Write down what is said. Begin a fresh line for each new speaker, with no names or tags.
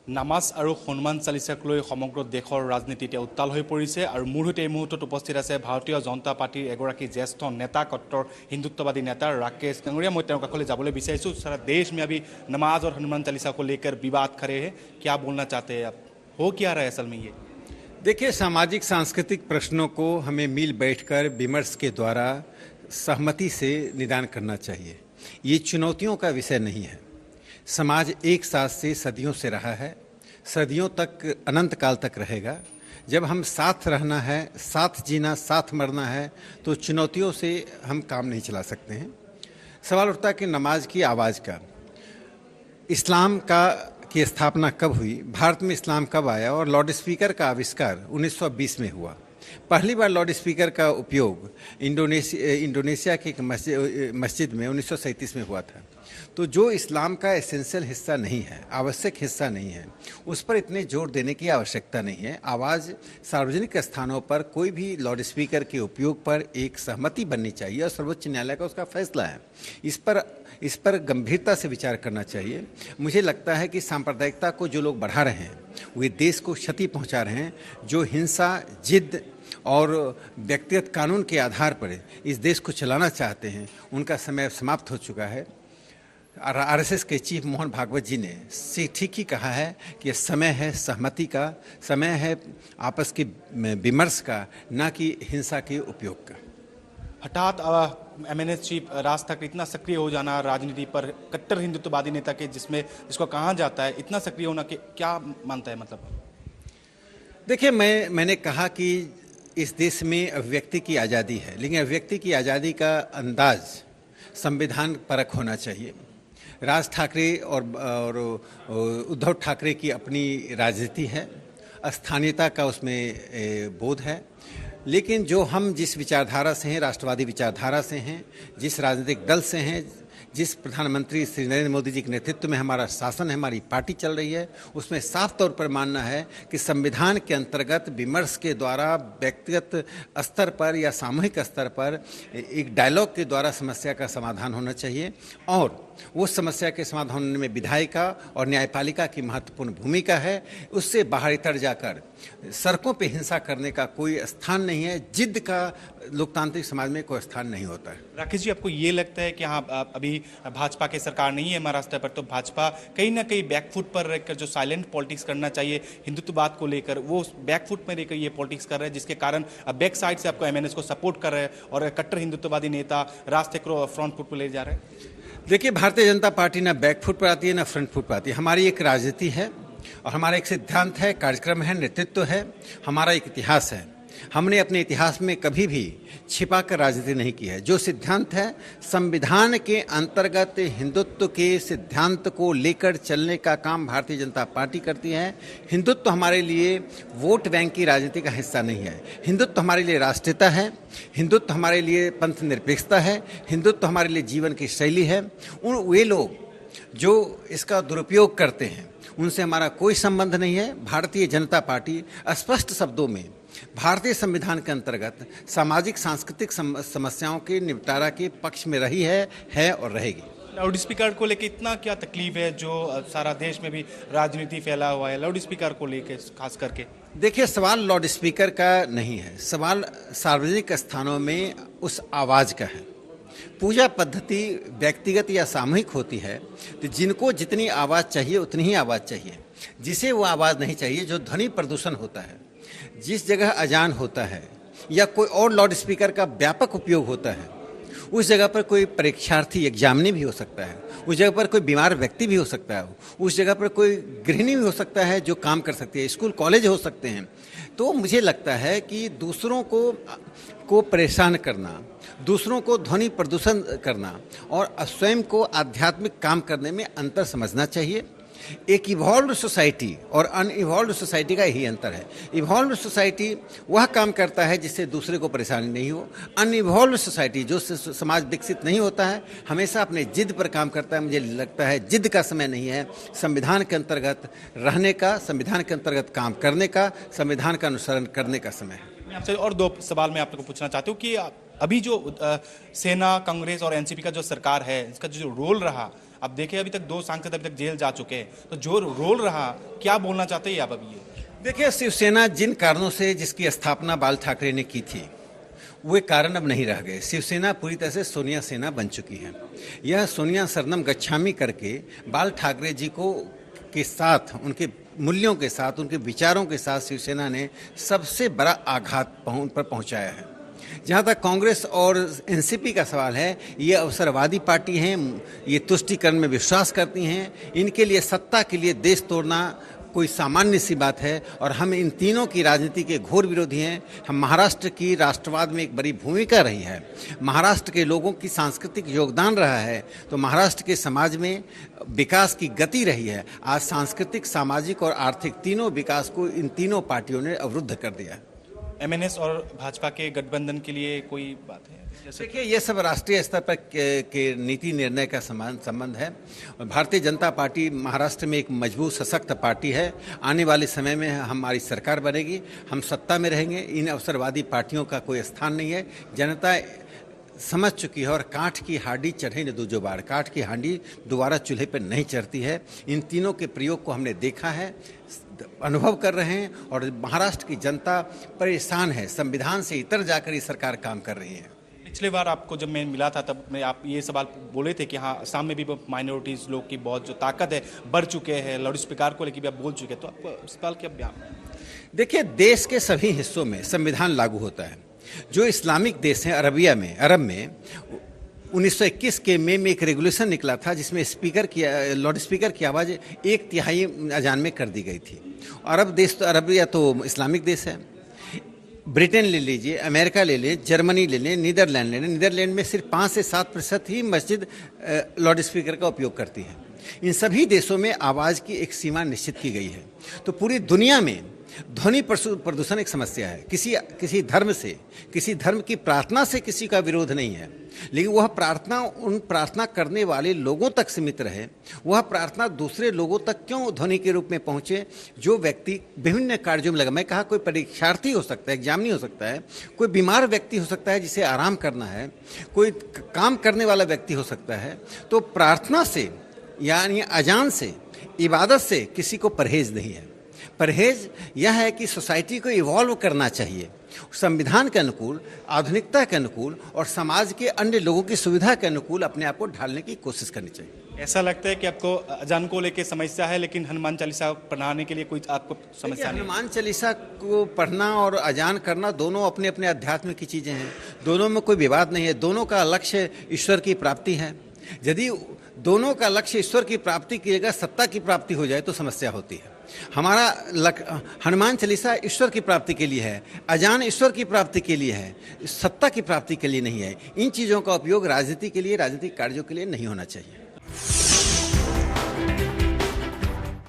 নামাজ আৰু হনুমান চালিচাক লৈ সমগ্ৰ দেশৰ ৰাজনীতি এতিয়া উত্তাল হৈ পৰিছে আৰু মোৰ সৈতে এই মুহূৰ্তত উপস্থিত আছে ভাৰতীয় জনতা পাৰ্টিৰ এগৰাকী জ্যেষ্ঠ নেতা কট্টৰ হিন্দুত্ববাदी नेता राकेश कंगड़िया। मैं तेरे काखले जाबले विचारिछु सारा देश में अभी नमाज और हनुमान चालीसा को लेकर विवाद खड़े हैं, क्या बोलना चाहते हैं आप? हो क्या रहा है असल में ये?
देखिए, सामाजिक सांस्कृतिक प्रश्नों को हमें मिल बैठकर विमर्श के द्वारा सहमति से निदान करना चाहिए। ये चुनौतियों का विषय नहीं है। समाज एक साथ से सदियों से रहा है, सदियों तक, अनंत काल तक रहेगा। जब हम साथ रहना है, साथ जीना, साथ मरना है, तो चुनौतियों से हम काम नहीं चला सकते हैं। सवाल उठता है कि नमाज की आवाज़ का, इस्लाम की स्थापना कब हुई, भारत में इस्लाम कब आया और लाउड स्पीकर का आविष्कार 1920 में हुआ। पहली बार लाउड स्पीकर का उपयोग इंडोनेशिया की एक मस्जिद में 1937 में हुआ था। तो जो इस्लाम का एसेंशियल हिस्सा नहीं है, आवश्यक हिस्सा नहीं है, उस पर इतने जोर देने की आवश्यकता नहीं है। आवाज़ सार्वजनिक स्थानों पर कोई भी लाउड स्पीकर के उपयोग पर एक सहमति बननी चाहिए और सर्वोच्च न्यायालय का उसका फैसला है। इस पर गंभीरता से विचार करना चाहिए। मुझे लगता है कि सांप्रदायिकता को जो लोग बढ़ा रहे हैं वे देश को क्षति पहुंचा रहे हैं। जो हिंसा, जिद और व्यक्तिगत कानून के आधार पर इस देश को चलाना चाहते हैं, उनका समय समाप्त हो चुका है। आरएसएस के चीफ मोहन भागवत जी ने ठीक ही कहा है कि समय है सहमति का, समय है आपस के विमर्श का, न कि हिंसा के उपयोग का।
हठात एमएनएस चीफ राज ठाकरे इतना सक्रिय हो जाना राजनीति पर, कट्टर हिंदुत्ववादी नेता के जिसको कहा जाता है इतना सक्रिय होना, के क्या मानता है? मतलब
देखिए, मैंने कहा कि इस देश में अभिव्यक्ति की आज़ादी है, लेकिन अभिव्यक्ति की आज़ादी का अंदाज संविधान परक होना चाहिए। राज ठाकरे और उद्धव ठाकरे की अपनी राजनीति है, स्थानीयता का उसमें बोध है। लेकिन जो हम जिस विचारधारा से हैं, राष्ट्रवादी विचारधारा से हैं, जिस राजनीतिक दल से हैं, जिस प्रधानमंत्री श्री नरेंद्र मोदी जी के नेतृत्व में हमारा शासन है, हमारी पार्टी चल रही है, उसमें साफ तौर पर मानना है कि संविधान के अंतर्गत विमर्श के द्वारा व्यक्तिगत स्तर पर या सामूहिक स्तर पर एक डायलॉग के द्वारा समस्या का समाधान होना चाहिए और वो समस्या के समाधान होने में विधायिका और न्यायपालिका की महत्वपूर्ण भूमिका है। उससे बाहर इतर जाकर सड़कों पे हिंसा करने का कोई स्थान नहीं है। जिद का लोकतांत्रिक समाज में कोई स्थान नहीं होता है।
राकेश जी, आपको ये लगता है कि हाँ, अभी भाजपा की सरकार नहीं है महाराष्ट्र पर, तो भाजपा कहीं ना कहीं बैकफुट पर रहकर जो साइलेंट पॉलिटिक्स करना चाहिए हिंदुत्ववाद को लेकर, वो बैकफुट में रहकर ये पॉलिटिक्स कर रहे हैं, जिसके कारण बैक साइड से आपको एमएनएस को सपोर्ट कर रहे हैं और कट्टर हिंदुत्ववादी नेता राज ठाकरे को फ्रंट फुट पर ले जा रहे हैं?
देखिए, भारतीय जनता पार्टी ना बैक फुट पर आती है ना फ्रंट फुट पर आती है। हमारी एक राजनीति है और हमारा एक सिद्धांत है, कार्यक्रम है, नेतृत्व है, हमारा एक इतिहास है। हमने अपने इतिहास में कभी भी छिपाकर राजनीति नहीं की है। जो सिद्धांत है, संविधान के अंतर्गत हिंदुत्व के सिद्धांत को लेकर चलने का काम भारतीय जनता पार्टी करती है। हिंदुत्व हमारे लिए वोट बैंक की राजनीति का हिस्सा नहीं है। हिंदुत्व हमारे लिए राष्ट्रीयता है, हिंदुत्व हमारे लिए पंथ निरपेक्षता है, हिंदुत्व हमारे लिए जीवन की शैली है। वे लोग जो इसका दुरुपयोग करते हैं उनसे हमारा कोई संबंध नहीं है। भारतीय जनता पार्टी स्पष्ट शब्दों में भारतीय संविधान के अंतर्गत सामाजिक सांस्कृतिक समस्याओं के निपटारा के पक्ष में रही है और रहेगी।
लाउड स्पीकर को लेकर इतना क्या तकलीफ है जो सारा देश में भी राजनीति फैला हुआ है लाउड स्पीकर को लेकर खास करके?
देखिए, सवाल लाउड स्पीकर का नहीं है, सवाल सार्वजनिक स्थानों में उस आवाज़ का है। पूजा पद्धति व्यक्तिगत या सामूहिक होती है, तो जिनको जितनी आवाज़ चाहिए उतनी ही आवाज़ चाहिए। जिसे वो आवाज़ नहीं चाहिए, जो ध्वनि प्रदूषण होता है, जिस जगह अजान होता है या कोई और लाउड स्पीकर का व्यापक उपयोग होता है, उस जगह पर कोई परीक्षार्थी एग्जामिनी भी हो सकता है, उस जगह पर कोई बीमार व्यक्ति भी हो सकता है, उस जगह पर कोई गृहिणी भी हो सकता है जो काम कर सकती है, स्कूल कॉलेज हो सकते हैं। तो मुझे लगता है कि दूसरों को परेशान करना, दूसरों को ध्वनि प्रदूषण करना और स्वयं को आध्यात्मिक काम करने में अंतर समझना चाहिए। एक इवॉल्व्ड सोसाइटी और अनइवॉल्व्ड सोसाइटी का यही अंतर है। इवॉल्व्ड सोसाइटी वह काम करता है जिससे दूसरे को परेशानी नहीं हो। अनइवॉल्व्ड सोसाइटी, जो समाज विकसित नहीं होता है, हमेशा अपने जिद पर काम करता है। मुझे लगता है जिद का समय नहीं है, संविधान के अंतर्गत रहने का, संविधान के अंतर्गत काम करने का, संविधान का अनुसरण करने का समय है।
मैं आपसे और दो सवाल मैं आपको पूछना चाहता हूँ कि अभी जो सेना, कांग्रेस और एनसीपी का जो सरकार है, इसका जो रोल रहा, अब देखें अभी तक 2 सांसद अभी तक जेल जा चुके हैं, तो जो रोल रहा, क्या बोलना चाहते हैं आप अभी ये?
देखिए, शिवसेना जिन कारणों से जिसकी स्थापना बाल ठाकरे ने की थी, वे कारण अब नहीं रह गए। शिवसेना पूरी तरह से सोनिया सेना बन चुकी है। यह सोनिया शरणम गच्छामी करके बाल ठाकरे जी को के साथ, उनके मूल्यों के साथ, उनके विचारों के साथ शिवसेना ने सबसे बड़ा आघात उन पर पहुंचाया है। जहाँ तक कांग्रेस और एनसीपी का सवाल है, ये अवसरवादी पार्टी हैं, ये तुष्टीकरण में विश्वास करती हैं। इनके लिए सत्ता के लिए देश तोड़ना कोई सामान्य सी बात है और हम इन तीनों की राजनीति के घोर विरोधी हैं। हम महाराष्ट्र की राष्ट्रवाद में एक बड़ी भूमिका रही है, महाराष्ट्र के लोगों की सांस्कृतिक योगदान रहा है, तो महाराष्ट्र के समाज में विकास की गति रही है। आज सांस्कृतिक, सामाजिक और आर्थिक तीनों विकास को इन तीनों पार्टियों ने अवरुद्ध कर दिया।
एमएनएस और भाजपा के गठबंधन के लिए कोई बात है?
देखिए, ये सब राष्ट्रीय स्तर पर के नीति निर्णय का संबंध है। भारतीय जनता पार्टी महाराष्ट्र में एक मजबूत सशक्त पार्टी है। आने वाले समय में हमारी सरकार बनेगी, हम सत्ता में रहेंगे। इन अवसरवादी पार्टियों का कोई स्थान नहीं है। जनता समझ चुकी है और काठ की हांडी चढ़े न दूजो बार, काठ की हांडी दोबारा चूल्हे पर नहीं चढ़ती है। इन तीनों के प्रयोग को हमने देखा है, अनुभव कर रहे हैं और महाराष्ट्र की जनता परेशान है। संविधान से इतर जाकर ये सरकार काम कर रही है।
पिछले बार आपको जब मैं मिला था तब मैं आप ये सवाल बोले थे कि हाँ, असम में भी माइनॉरिटीज़ लोग की बहुत जो ताकत है बढ़ चुके हैं, लाउड स्पीकर को लेकर भी आप बोल चुके हैं, तो आपको इस सवाल क्या बयान?
देखिए, देश के सभी हिस्सों में संविधान लागू होता है। जो इस्लामिक देश हैं, अरब में 1921 के मई में एक रेगुलेशन निकला था जिसमें लाउड स्पीकर की आवाज़ 1/3 अजान में कर दी गई थी। अरब देश तो अरबिया तो इस्लामिक देश है। ब्रिटेन ले लीजिए, अमेरिका ले लें, जर्मनी ले लें, नीदरलैंड ले लें। नीदरलैंड में सिर्फ 5 से 7% ही मस्जिद लाउड स्पीकर का उपयोग करती है। इन सभी देशों में आवाज़ की एक सीमा निश्चित की गई है। तो पूरी दुनिया में ध्वनि प्रदूषण एक समस्या है। किसी धर्म से, किसी धर्म की प्रार्थना से किसी का विरोध नहीं है, लेकिन वह प्रार्थना उन प्रार्थना करने वाले लोगों तक सीमित रहे। वह प्रार्थना दूसरे लोगों तक क्यों ध्वनि के रूप में पहुंचे? जो व्यक्ति विभिन्न कार्यों में लगा, मैं कहा कोई परीक्षार्थी हो सकता है, एग्जामिनी हो सकता है, कोई बीमार व्यक्ति हो सकता है जिसे आराम करना है, कोई काम करने वाला व्यक्ति हो सकता है। तो प्रार्थना से यानी अजान से, इबादत से किसी को परहेज नहीं है। परहेज यह है कि सोसाइटी को इवॉल्व करना चाहिए, संविधान के अनुकूल, आधुनिकता के अनुकूल और समाज के अन्य लोगों की सुविधा के अनुकूल अपने आप को ढालने की कोशिश करनी चाहिए।
ऐसा लगता है कि आपको अजान को लेकर समस्या है, लेकिन हनुमान चालीसा पढ़ाने के लिए कोई आपको समस्या नहीं?
हनुमान चालीसा को पढ़ना और अजान करना दोनों अपने अपने अध्यात्म की चीज़ें हैं, दोनों में कोई विवाद नहीं है। दोनों का लक्ष्य ईश्वर की प्राप्ति है। यदि दोनों का लक्ष्य ईश्वर की प्राप्ति की जगह सत्ता की प्राप्ति हो जाए तो समस्या होती है। हमारा हनुमान चालीसा ईश्वर की प्राप्ति के लिए है, अजान ईश्वर की प्राप्ति के लिए है, सत्ता की प्राप्ति के लिए नहीं है। इन चीज़ों का उपयोग राजनीति के लिए, राजनीतिक कार्यों के लिए नहीं होना चाहिए।